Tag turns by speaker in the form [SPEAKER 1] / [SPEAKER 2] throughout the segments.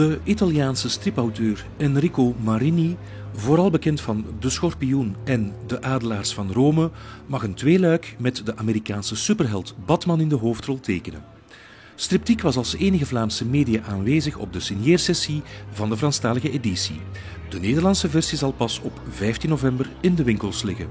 [SPEAKER 1] De Italiaanse stripauteur Enrico Marini, vooral bekend van De Schorpioen en De Adelaars van Rome, mag een tweeluik met de Amerikaanse superheld Batman in de hoofdrol tekenen. Striptiek was als enige Vlaamse media aanwezig op de signeersessie van de Franstalige editie. De Nederlandse versie zal pas op 15 november in de winkels liggen.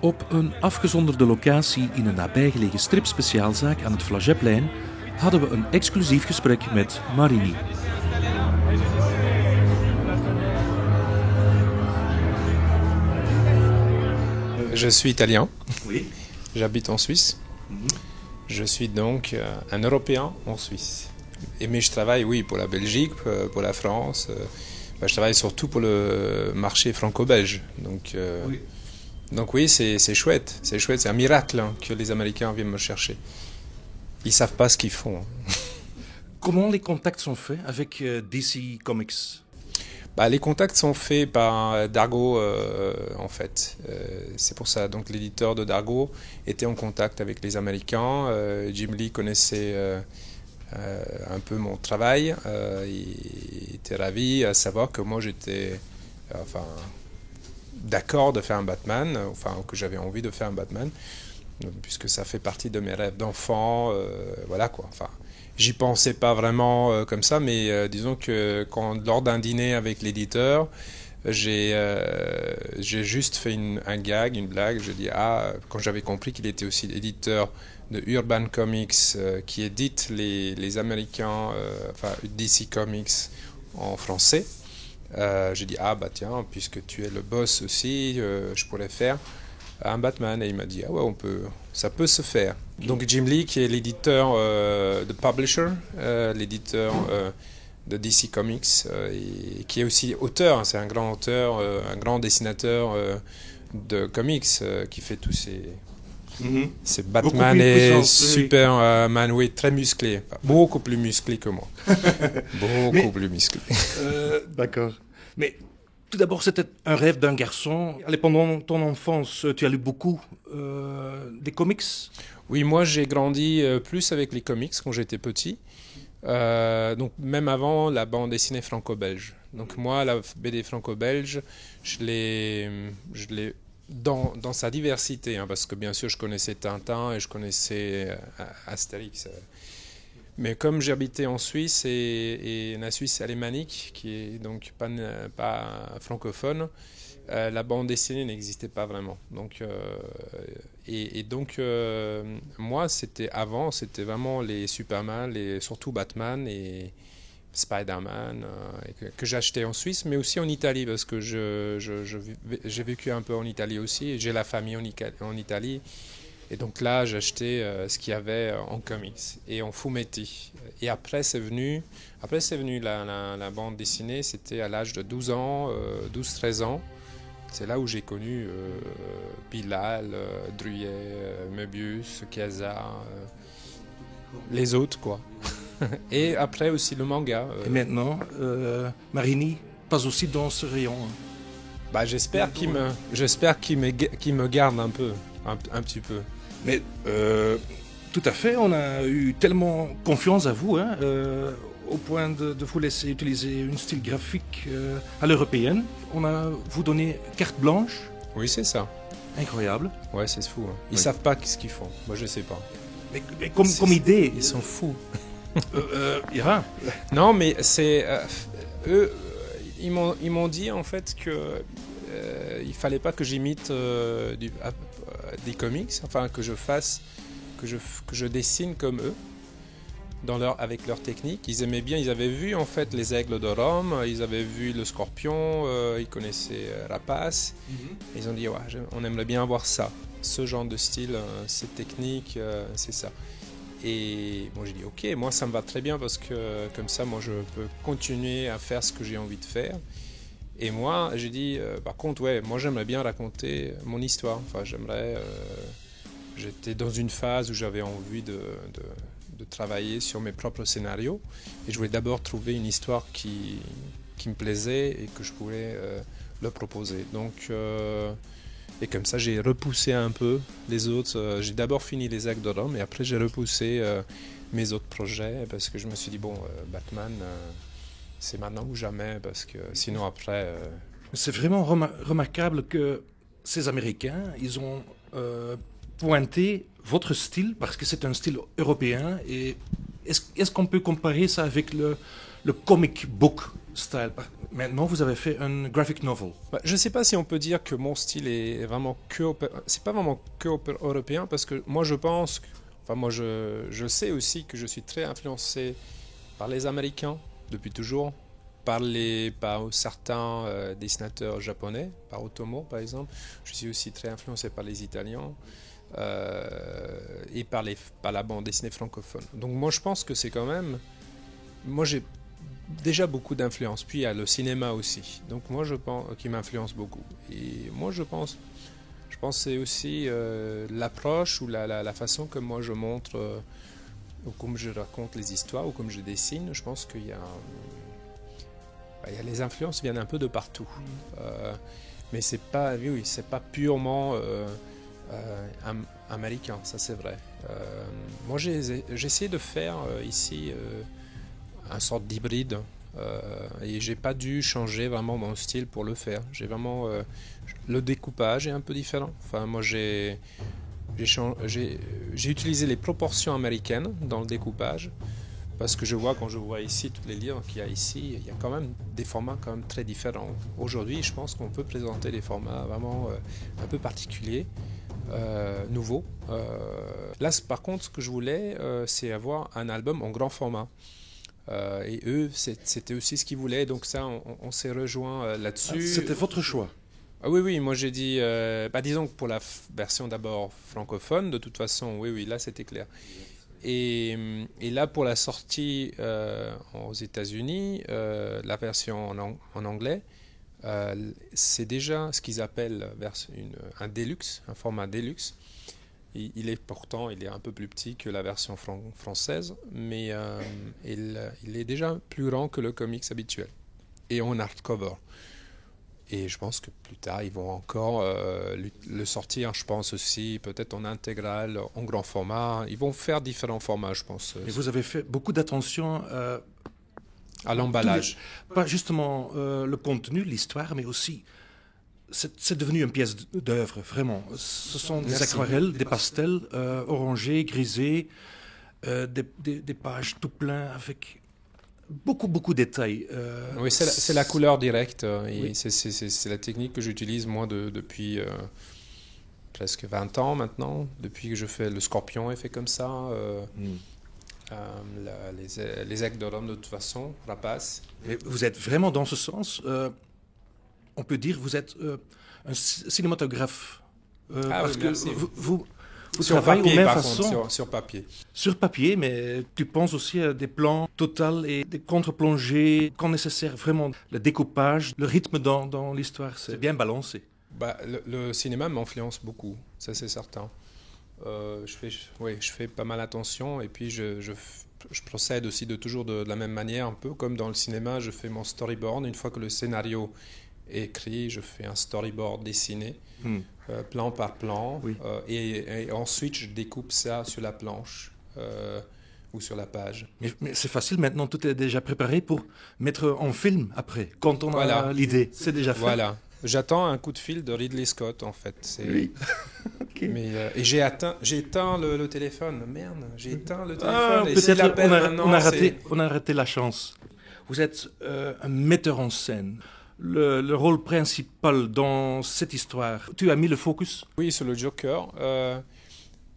[SPEAKER 1] Op een afgezonderde locatie in een nabijgelegen stripspeciaalzaak aan het Flageplein hadden we een exclusief gesprek met Marini.
[SPEAKER 2] Je suis italien.
[SPEAKER 1] Oui.
[SPEAKER 2] J'habite en Suisse. Je suis donc un Européen en Suisse. Mais je travaille, oui, pour la Belgique, pour la France. Je travaille surtout pour le marché franco-belge. Donc oui, c'est chouette. C'est chouette. C'est un miracle que les Américains viennent me chercher. Ils savent pas ce qu'ils font.
[SPEAKER 1] Comment les contacts sont faits avec DC Comics?
[SPEAKER 2] Les contacts sont faits par Dargo, en fait. C'est pour ça. Donc l'éditeur de Dargo était en contact avec les Américains. Jim Lee connaissait un peu mon travail. Il était ravi à savoir que moi j'étais d'accord de faire un Batman, que j'avais envie de faire un Batman, puisque ça fait partie de mes rêves d'enfant. Voilà quoi. J'y pensais pas vraiment comme ça, mais disons que lors d'un dîner avec l'éditeur, j'ai juste fait un gag, une blague. Je dis quand j'avais compris qu'il était aussi l'éditeur de Urban Comics qui édite les Américains, DC Comics en français. J'ai dit tiens, puisque tu es le boss aussi, je pourrais faire un Batman. Et il m'a dit ça peut se faire. Donc Jim Lee, qui est l'éditeur de Publisher, l'éditeur de DC Comics, et qui est aussi auteur, c'est un grand auteur, un grand dessinateur de comics qui fait tous ces Batman et Superman, oui, très musclé, beaucoup plus musclé que moi. Plus musclé.
[SPEAKER 1] D'accord. Mais tout d'abord, c'était un rêve d'un garçon. Allez, pendant ton enfance, tu as lu beaucoup des comics?
[SPEAKER 2] Oui, moi j'ai grandi plus avec les comics quand j'étais petit. Donc même avant la bande dessinée franco-belge. Donc moi, la BD franco-belge, je l'ai dans sa diversité, parce que bien sûr je connaissais Tintin et je connaissais Astérix. Mais comme j'habitais en Suisse et la Suisse alémanique, qui est donc pas francophone, la bande dessinée n'existait pas vraiment. Donc, moi, c'était vraiment les Superman, surtout Batman et Spider-Man, que j'achetais en Suisse, mais aussi en Italie, parce que j'ai vécu un peu en Italie aussi, et j'ai la famille en Italie. Et donc là, j'achetais ce qu'il y avait en comics et en fumetti. Et après, c'est venu la bande dessinée. C'était à l'âge de 12-13 ans. C'est là où j'ai connu Bilal, Druyer, Möbius, Chiesa, les autres, quoi. Et après aussi le manga.
[SPEAKER 1] Et maintenant, Marini passe aussi dans ce rayon.
[SPEAKER 2] J'espère qu'il me garde un peu. Un petit peu.
[SPEAKER 1] Mais tout à fait, on a eu tellement confiance à vous, au point de vous laisser utiliser un style graphique à l'européenne. On a vous donné carte blanche.
[SPEAKER 2] Oui, c'est ça.
[SPEAKER 1] Incroyable.
[SPEAKER 2] Ouais, c'est fou. Ils savent pas ce qu'ils font. Moi, je sais pas.
[SPEAKER 1] Mais comme idée,
[SPEAKER 2] ils sont fous.
[SPEAKER 1] Non,
[SPEAKER 2] mais c'est eux. Ils m'ont dit en fait que il fallait pas que j'imite des comics, que je dessine comme eux avec leur technique. Ils aimaient bien, ils avaient vu en fait les aigles de Rome, ils avaient vu le scorpion, ils connaissaient Rapace. Ils ont dit on aimerait bien avoir ça, ce genre de style, cette technique, c'est ça. Et moi j'ai dit ok, moi ça me va très bien parce que comme ça moi je peux continuer à faire ce que j'ai envie de faire. Et moi, j'ai dit, par contre, moi j'aimerais bien raconter mon histoire. J'étais dans une phase où j'avais envie de travailler sur mes propres scénarios. Et je voulais d'abord trouver une histoire qui me plaisait et que je pouvais le proposer. Donc, et comme ça, j'ai repoussé un peu les autres. J'ai d'abord fini les actes de Rome et après j'ai repoussé mes autres projets parce que je me suis dit, Batman... c'est maintenant ou jamais, parce que sinon après...
[SPEAKER 1] C'est vraiment remarquable que ces Américains, ils ont pointé votre style, parce que c'est un style européen, et est-ce qu'on peut comparer ça avec le comic book style? Maintenant, vous avez fait un graphic novel.
[SPEAKER 2] Je ne sais pas si on peut dire que mon style est vraiment c'est pas vraiment que européen, parce que moi je pense, moi je sais aussi que je suis très influencé par les Américains depuis toujours, par certains dessinateurs japonais, par Otomo par exemple. Je suis aussi très influencé par les Italiens et par la bande dessinée francophone. Donc moi je pense que c'est quand même... Moi j'ai déjà beaucoup d'influence, puis il y a le cinéma aussi, donc moi je pense qui m'influence beaucoup, et moi je pense que c'est aussi l'approche ou la façon que moi je montre ou comme je raconte les histoires ou comme je dessine. Je pense qu'il y a les influences viennent un peu de partout, mais c'est pas purement américain, ça c'est vrai. Moi j'ai essayé de faire ici un sorte d'hybride, et j'ai pas dû changer vraiment mon style pour le faire. J'ai vraiment le découpage est un peu différent. Enfin, moi j'ai utilisé les proportions américaines dans le découpage, parce que quand je vois ici tous les livres qu'il y a ici, il y a quand même des formats quand même très différents. Aujourd'hui, je pense qu'on peut présenter des formats vraiment un peu particuliers, nouveaux. Là, par contre, ce que je voulais, c'est avoir un album en grand format. Et eux, c'était aussi ce qu'ils voulaient, donc ça, on s'est rejoint là-dessus.
[SPEAKER 1] C'était votre choix?
[SPEAKER 2] Ah oui, moi j'ai dit, disons que pour la version d'abord francophone, de toute façon, oui, là c'était clair. Et là pour la sortie aux États-Unis, la version en anglais, c'est déjà ce qu'ils appellent un deluxe, un format deluxe. Il est un peu plus petit que la version française, mais il est déjà plus grand que le comics habituel, et en hardcover. Et je pense que plus tard, ils vont encore le sortir, je pense aussi, peut-être en intégrale, en grand format. Ils vont faire différents formats, je pense.
[SPEAKER 1] Et vous avez fait beaucoup d'attention
[SPEAKER 2] à l'emballage.
[SPEAKER 1] Pas justement le contenu, l'histoire, mais aussi... C'est devenu une pièce d'œuvre, vraiment. Ce sont des aquarelles, des pastels orangés, grisés, des pages tout pleines avec beaucoup de détails.
[SPEAKER 2] Oui, c'est la couleur directe.
[SPEAKER 1] Oui.
[SPEAKER 2] C'est la technique que j'utilise moi depuis presque 20 ans maintenant. Depuis que je fais le Scorpion est fait comme ça. Les aigles de Rome de toute façon, Rapace.
[SPEAKER 1] Mais vous êtes vraiment dans ce sens. On peut dire que vous êtes un cinématographe. Parce que vous travaillez de la même façon.
[SPEAKER 2] Sur papier.
[SPEAKER 1] Sur papier, mais tu penses aussi à des plans totaux et des contre-plongées, quand nécessaire, vraiment le découpage, le rythme dans l'histoire, c'est bien balancé.
[SPEAKER 2] Le cinéma m'influence beaucoup, ça c'est certain. Je fais pas mal attention, et puis je procède aussi toujours de la même manière, un peu comme dans le cinéma. Je fais mon storyboard. Une fois que le scénario est écrit, je fais un storyboard dessiné, plan par plan,
[SPEAKER 1] oui.
[SPEAKER 2] Et ensuite je découpe ça sur la planche ou sur la page.
[SPEAKER 1] Mais c'est facile maintenant, tout est déjà préparé pour mettre en film après, quand on a l'idée, c'est déjà fait.
[SPEAKER 2] Voilà, j'attends un coup de fil de Ridley Scott en fait.
[SPEAKER 1] Oui. Okay.
[SPEAKER 2] Et j'ai éteint le téléphone. Merde, j'ai éteint le téléphone. Et
[SPEAKER 1] peut-être on a raté la chance. Vous êtes un metteur en scène. Le rôle principal dans cette histoire, tu as mis le focus?
[SPEAKER 2] Oui, sur le Joker.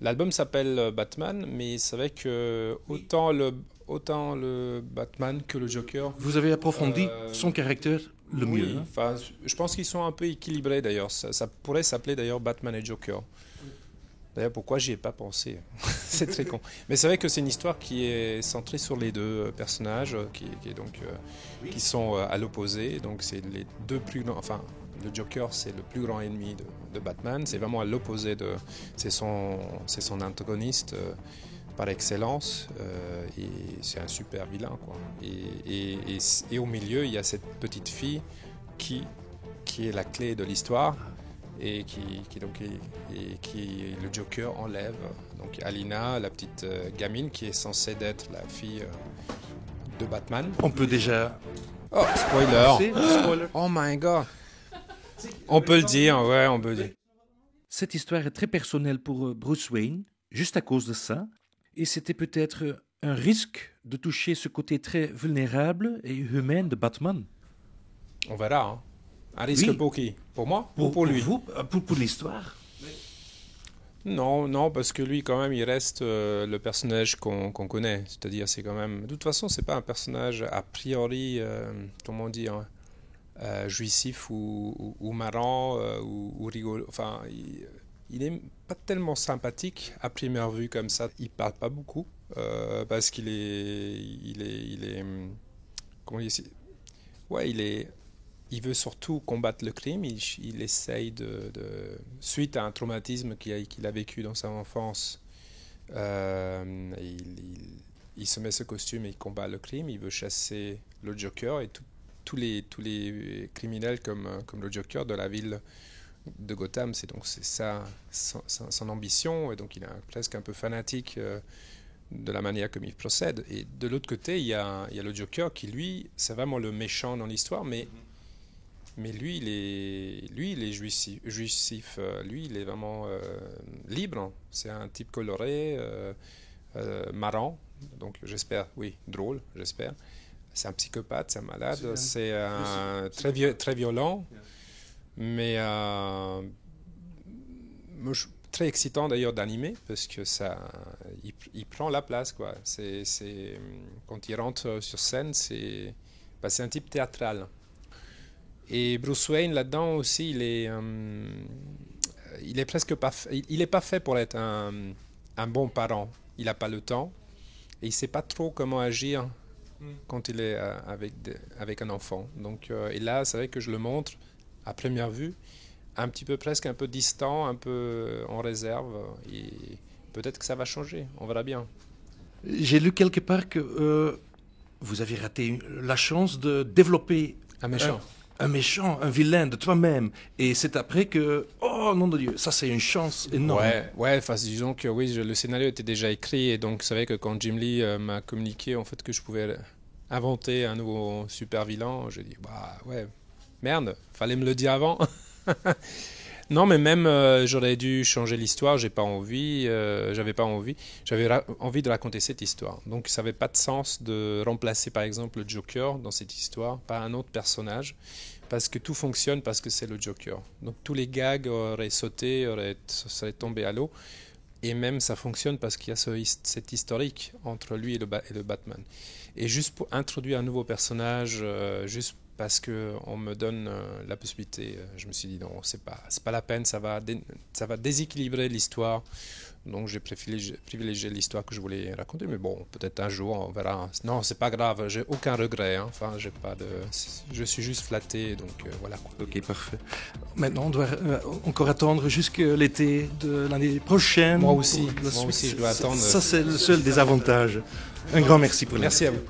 [SPEAKER 2] L'album s'appelle Batman, mais c'est vrai que autant le Batman que le Joker...
[SPEAKER 1] Vous avez approfondi son caractère le mieux.
[SPEAKER 2] Oui, hein? Je pense qu'ils sont un peu équilibrés d'ailleurs. Ça pourrait s'appeler d'ailleurs Batman et Joker. D'ailleurs, pourquoi j'y ai pas pensé? C'est très con. Mais c'est vrai que c'est une histoire qui est centrée sur les deux personnages qui sont à l'opposé. Donc c'est les deux plus grands. Enfin, le Joker, c'est le plus grand ennemi de Batman. C'est vraiment à l'opposé c'est son antagoniste par excellence. Et c'est un super vilain, quoi. Et au milieu, il y a cette petite fille qui est la clé de l'histoire. Et qui le Joker enlève. Donc Alina, la petite gamine qui est censée être la fille de Batman.
[SPEAKER 1] On peut déjà
[SPEAKER 2] Oh, spoiler.
[SPEAKER 1] Spoiler.
[SPEAKER 2] Oh my god. On peut le dire, ouais, on peut le dire.
[SPEAKER 1] Cette histoire est très personnelle pour Bruce Wayne, juste à cause de ça. Et c'était peut-être un risque de toucher ce côté très vulnérable et humain de Batman.
[SPEAKER 2] On verra. Hein. Un risque
[SPEAKER 1] Oui.
[SPEAKER 2] pour qui? Pour moi ou pour lui?
[SPEAKER 1] vous, pour l'histoire.
[SPEAKER 2] Non, non, parce que lui, quand même, il reste le personnage qu'on connaît. C'est-à-dire, c'est quand même... De toute façon, c'est pas un personnage a priori, comment dire, jouissif ou marrant ou rigolo. Enfin, il est pas tellement sympathique à première vue comme ça. Il parle pas beaucoup parce qu'il est, comment dire, ouais, il veut surtout combattre le crime. Il essaye suite à un traumatisme qu'il a vécu dans sa enfance, il se met ce costume et il combat le crime. Il veut chasser le Joker et tous les criminels comme le Joker de la ville de Gotham. C'est ça son ambition, et donc il est presque un peu fanatique de la manière comme il procède. Et de l'autre côté, il y a le Joker qui, lui, c'est vraiment le méchant dans l'histoire, mais lui, il est jouissif. Lui, il est vraiment libre. C'est un type coloré, marrant, donc j'espère, oui, drôle, j'espère. C'est un psychopathe, c'est un malade, c'est très violent, mais très excitant d'ailleurs d'animer, parce que il prend la place, quoi. Quand il rentre sur scène, c'est un type théâtral. Et Bruce Wayne, là-dedans aussi, il est presque pas fait, il est pas fait pour être un bon parent. Il n'a pas le temps et il sait pas trop comment agir quand il est avec un enfant. Donc, et là, c'est vrai que je le montre à première vue, presque un peu distant, un peu en réserve. Et peut-être que ça va changer. On verra bien.
[SPEAKER 1] J'ai lu quelque part que vous avez raté la chance de développer
[SPEAKER 2] Un méchant.
[SPEAKER 1] Un méchant, un vilain de toi-même. Et c'est après que, oh nom de Dieu, ça c'est une chance énorme.
[SPEAKER 2] Ouais, disons que oui, le scénario était déjà écrit, et donc c'est vrai que quand Jim Lee m'a communiqué en fait que je pouvais inventer un nouveau super vilain, j'ai dit bah ouais, merde, fallait me le dire avant. Non, mais même j'aurais dû changer l'histoire, j'avais pas envie, j'avais envie de raconter cette histoire. Donc ça n'avait pas de sens de remplacer par exemple le Joker dans cette histoire par un autre personnage, parce que tout fonctionne parce que c'est le Joker. Donc tous les gags auraient sauté, seraient tombés à l'eau, et même ça fonctionne parce qu'il y a cet historique entre lui et le Batman. Et juste pour introduire un nouveau personnage, juste parce qu'on me donne la possibilité, je me suis dit non, c'est pas la peine, ça va déséquilibrer l'histoire. Donc j'ai privilégié l'histoire que je voulais raconter, mais bon, peut-être un jour on verra. Non, c'est pas grave, j'ai aucun regret, hein. Enfin, je suis juste flatté, donc voilà.
[SPEAKER 1] Ok, parfait. Maintenant, on doit encore attendre jusqu'à l'été de l'année prochaine.
[SPEAKER 2] Moi aussi, je dois attendre.
[SPEAKER 1] Ça, c'est le seul des avantages. Un grand merci pour
[SPEAKER 2] Merci à vous.